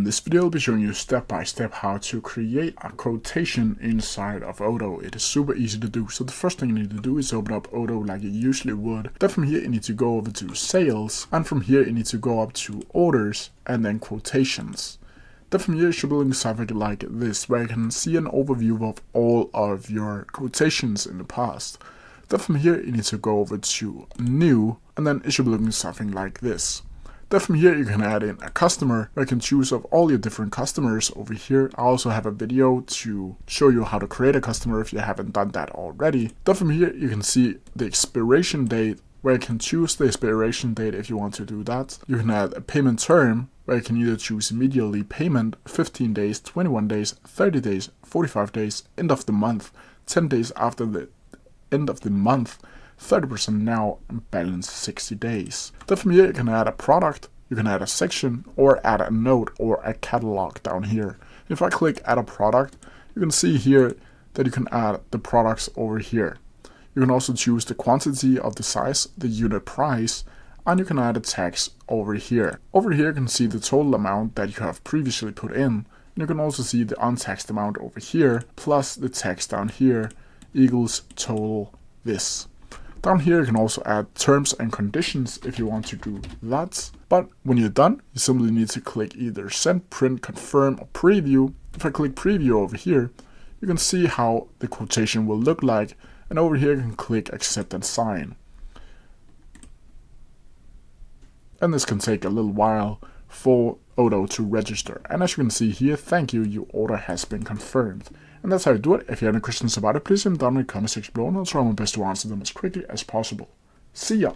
this video, I'll be showing you step by step how to create a quotation inside of Odoo. It is super easy to do. So the first thing you need to do is open up Odoo like you usually would. Then from here you need to go over to sales, and from here you need to go up to orders and then quotations. Then from here you should be looking something like this, where you can see an overview of all of your quotations in the past. Then from here you need to go over to new, and then it should be looking something like this. Then from here you can add in a customer, where you can choose of all your different customers over here. I also have a video to show you how to create a customer if you haven't done that already. Then from here you can see the expiration date, where you can choose the expiration date if you want to do that. You can add a payment term, where you can either choose immediately payment, 15 days, 21 days, 30 days, 45 days, end of the month, 10 days after the end of the month, 30% now, and balance 60 days. Then from here you can add a product, you can add a section, or add a note or a catalog down here. If I click add a product, you can see here that you can add the products over here. You can also choose the quantity of the size, the unit price, and you can add a text over here. Over here you can see the total amount that you have previously put in. And you can also see the untaxed amount over here, plus the text down here equals total this. Down here you can also add terms and conditions if you want to do that. But when you're done, you simply need to click either send, print, confirm, or preview. If I click preview over here, you can see how the quotation will look like. And over here you can click accept and sign. And this can take a little while for Odoo to register. And as you can see here, thank you, your order has been confirmed. And that's how you do it. If you have any questions about it, please leave them down in the comment section below, and I'll try my best to answer them as quickly as possible. See ya!